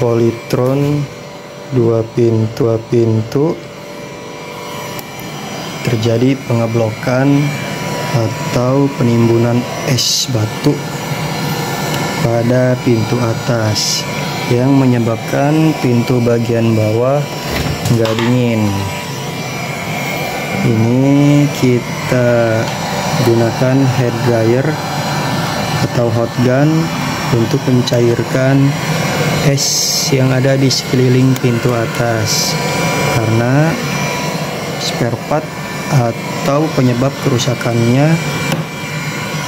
Polytron 2 pintu terjadi pengeblokan atau penimbunan es batu pada pintu atas yang menyebabkan pintu bagian bawah nggak dingin. Ini kita gunakan hair dryer atau hot gun untuk mencairkan es yang ada di sekeliling pintu atas, karena spare part atau penyebab kerusakannya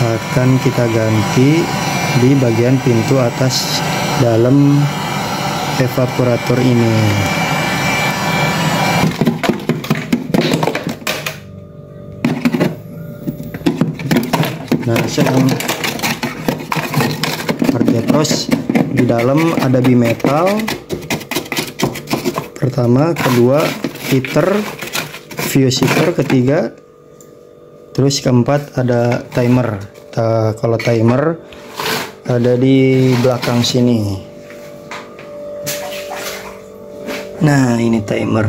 akan kita ganti di bagian pintu atas dalam evaporator ini. Nah, sedang terus di dalam ada bimetal pertama, kedua heater, fuse heater ketiga, terus keempat ada timer. Kalau timer ada di belakang sini. Nah, ini timer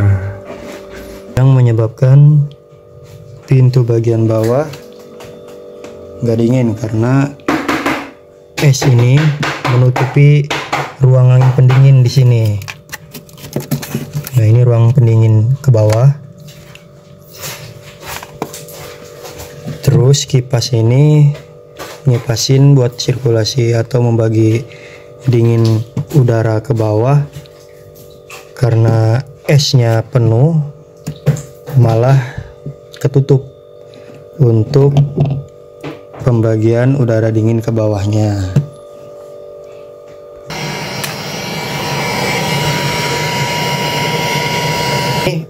yang menyebabkan pintu bagian bawah nggak dingin karena es ini menutupi ruangan pendingin di sini. Nah, ini ruang pendingin ke bawah. Terus kipas ini ngipasin buat sirkulasi atau membagi dingin udara ke bawah. Karena esnya penuh, malah ketutup untuk pembagian udara dingin ke bawahnya.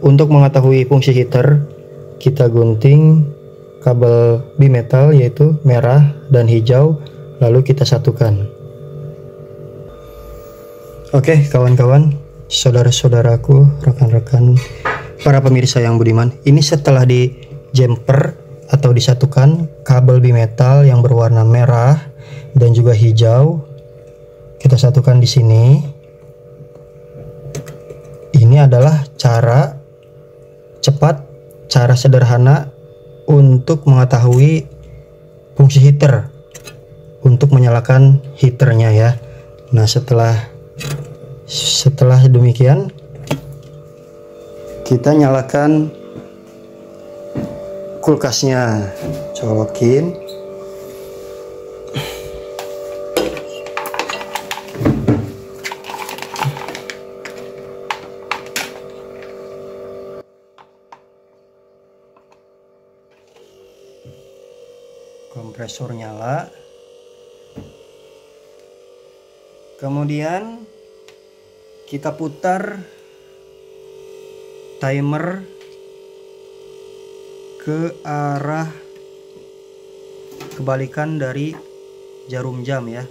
Untuk mengetahui fungsi heater, kita gunting kabel bimetal yaitu merah dan hijau, lalu kita satukan. Oke kawan-kawan, saudara-saudaraku, rekan-rekan, para pemirsa yang budiman, ini setelah di jumper atau disatukan kabel bimetal yang berwarna merah dan juga hijau, kita satukan di sini. Ini adalah cara cepat, cara sederhana untuk mengetahui fungsi heater, untuk menyalakan heaternya ya. Nah, setelah demikian kita nyalakan kulkasnya, colokin. Kompresor nyala. Kemudian kita putar timer ke arah kebalikan dari jarum jam ya.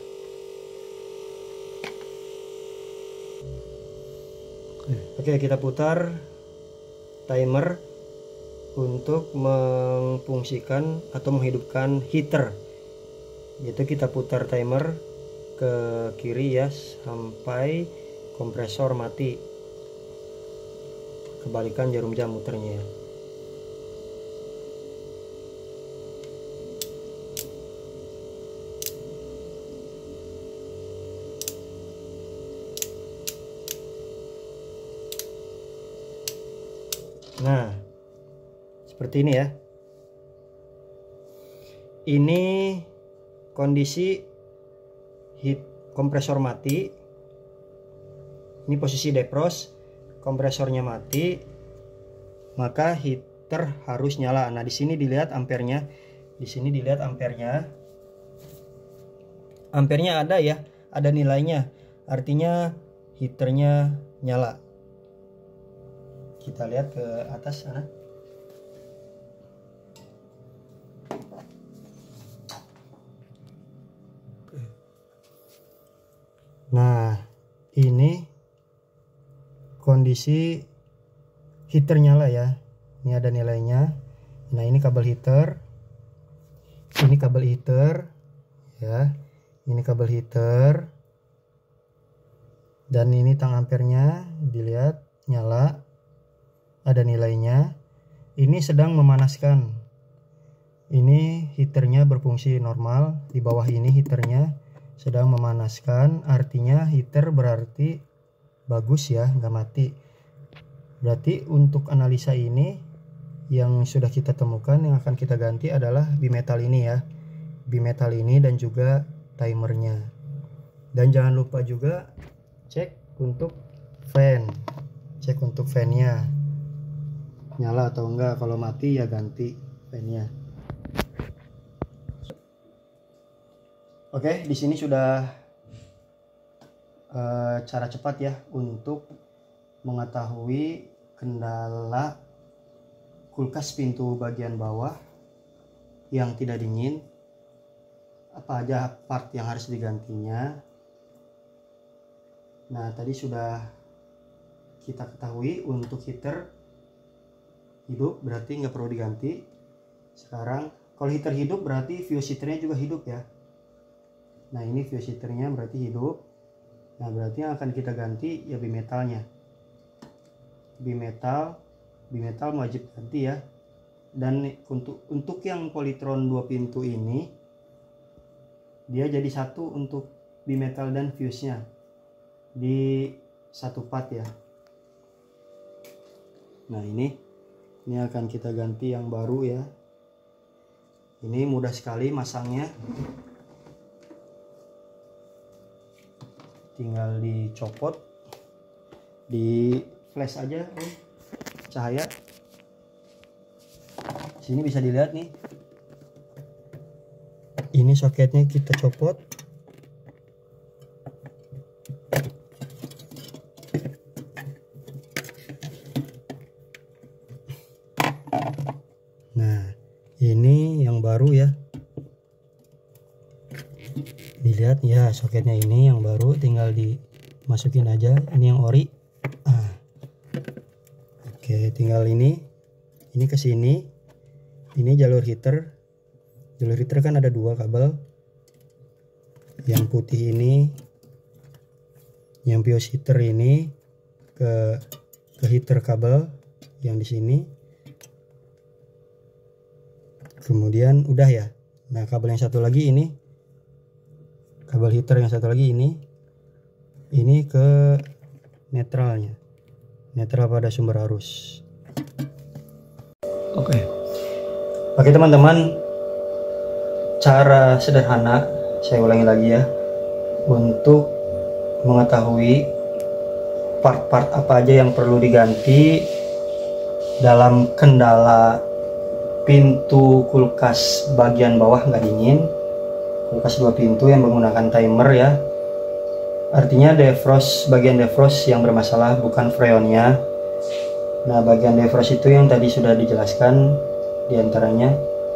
Oke, kita putar timer untuk memfungsikan atau menghidupkan heater, yaitu kita putar timer ke kiri ya sampai kompresor mati, kebalikan jarum jam muternya ya. Nah, seperti ini ya. Ini kondisi kompresor mati. Ini posisi defrost, kompresornya mati, maka heater harus nyala. Nah, di sini dilihat ampernya. Di sini dilihat ampernya. Ampernya ada ya, ada nilainya. Artinya heaternya nyala. Kita lihat ke atas sana. Nah, ini kondisi heater nyala ya. Ini ada nilainya. Nah, ini kabel heater. Ini kabel heater ya. Ini kabel heater. Dan ini tang ampernya dilihat nyala, ada nilainya. Ini sedang memanaskan. Ini heaternya berfungsi normal, di bawah ini heaternya sedang memanaskan, artinya heater berarti bagus ya, nggak mati. Berarti untuk analisa ini yang sudah kita temukan, yang akan kita ganti adalah bimetal ini ya, bimetal ini dan juga timernya. Dan jangan lupa juga cek untuk fan, cek untuk fan-nya nyala atau enggak. Kalau mati ya ganti fan-nya. Oke, di sini sudah cara cepat ya untuk mengetahui kendala kulkas pintu bagian bawah yang tidak dingin, apa aja part yang harus digantinya. Nah, tadi sudah kita ketahui untuk heater hidup berarti nggak perlu diganti. Sekarang kalau heater hidup berarti fuse heaternya juga hidup ya. Nah, ini fuse heaternya berarti hidup. Nah, berarti yang akan kita ganti ya bimetalnya. Bimetal wajib ganti ya. Dan untuk yang Polytron 2 pintu ini dia jadi satu untuk bimetal dan fuse-nya di satu part ya. Nah, ini akan kita ganti yang baru ya. Ini mudah sekali masangnya. Tinggal dicopot, di flash aja cahaya. Sini bisa dilihat nih, ini soketnya kita copot. Nah, ini yang baru ya, dilihat ya, soketnya ini yang baru, tinggal dimasukin aja. Ini yang ori. Oke, tinggal ini ke sini. Ini jalur heater. Jalur heater kan ada 2 kabel. Yang putih ini, yang fuse heater ini ke heater kabel yang di sini. Kemudian udah ya. Nah, kabel yang satu lagi ini, kabel heater yang satu lagi ini ke netralnya, netral pada sumber arus. Oke teman-teman, cara sederhana, saya ulangi lagi ya, untuk mengetahui part-part apa aja yang perlu diganti dalam kendala pintu kulkas bagian bawah nggak dingin, kulkas 2 pintu yang menggunakan timer ya. Artinya defrost, bagian defrost yang bermasalah, bukan freonnya. Nah, bagian defrost itu yang tadi sudah dijelaskan, diantaranya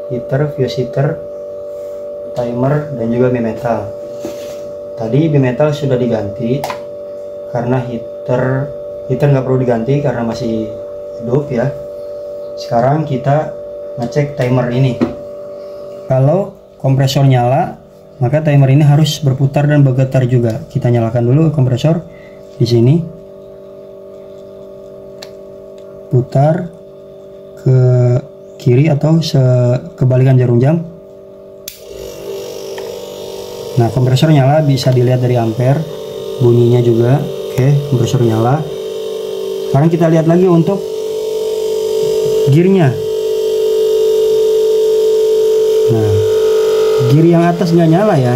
heater, fuse heater, timer, dan juga bimetal. Tadi bimetal sudah diganti karena heater nggak perlu diganti karena masih hidup ya. Sekarang kita ngecek timer ini. Kalau kompresor nyala, maka timer ini harus berputar dan bergetar juga. Kita nyalakan dulu kompresor di sini, putar ke kiri atau kebalikan jarum jam. Nah, kompresor nyala, bisa dilihat dari ampere, bunyinya juga. Oke, kompresor nyala. Sekarang kita lihat lagi untuk gearnya. Nah, gear yang atas nggak nyala ya,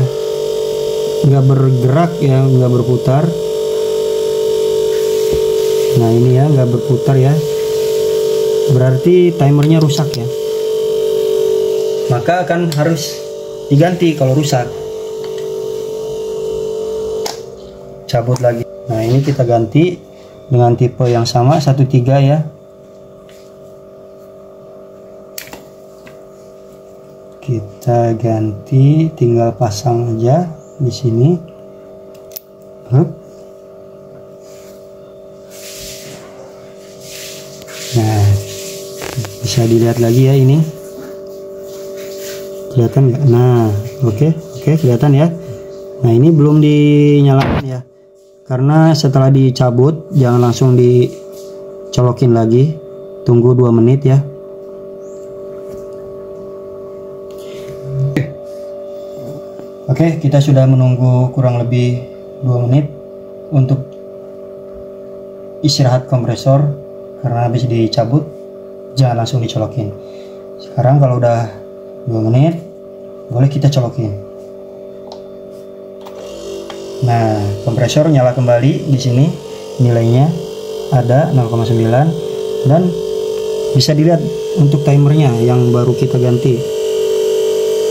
nggak bergerak ya, nggak berputar. Nah, ini ya, nggak berputar ya, berarti timernya rusak ya, maka akan harus diganti kalau rusak. Cabut lagi. Nah, ini kita ganti dengan tipe yang sama, 13 ya. Kita ganti, tinggal pasang aja di sini. Hup. Nah, bisa dilihat lagi ya, ini kelihatan nggak? Nah, oke kelihatan ya. Nah, ini belum dinyalakan ya, Karena setelah dicabut jangan langsung dicolokin lagi, tunggu 2 menit ya. Oke, kita sudah menunggu kurang lebih 2 menit untuk istirahat kompresor karena habis dicabut, jangan langsung dicolokin. Sekarang kalau udah 2 menit boleh kita colokin. Nah, kompresor nyala kembali. Di sini nilainya ada 0,9 dan bisa dilihat untuk timernya yang baru kita ganti.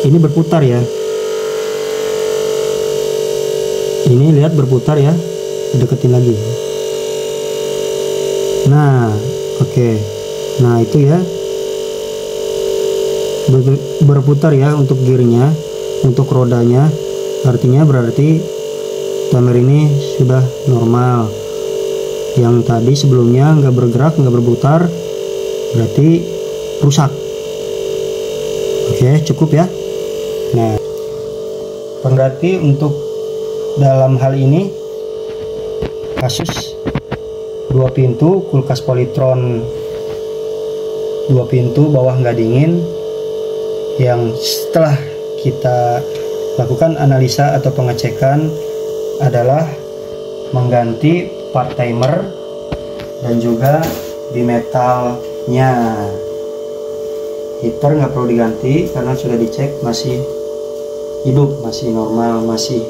Ini berputar ya. Ini lihat berputar ya, deketin lagi. Nah, oke. Nah, itu ya. Berputar ya untuk gearnya, untuk rodanya. Artinya berarti timer ini sudah normal. Yang tadi sebelumnya nggak bergerak, nggak berputar, berarti rusak. Oke, cukup ya. Nah, berarti untuk dalam hal ini kasus 2 pintu kulkas Polytron 2 pintu bawah nggak dingin, yang setelah kita lakukan analisa atau pengecekan adalah mengganti part timer dan juga di metalnya. Heater nggak perlu diganti karena sudah dicek masih hidup, masih normal, masih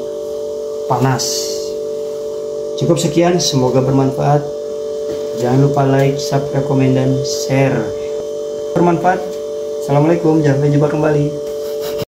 panas. Cukup sekian, semoga bermanfaat. Jangan lupa like, subscribe, komen, dan share. Bermanfaat. Assalamualaikum, sampai jumpa kembali.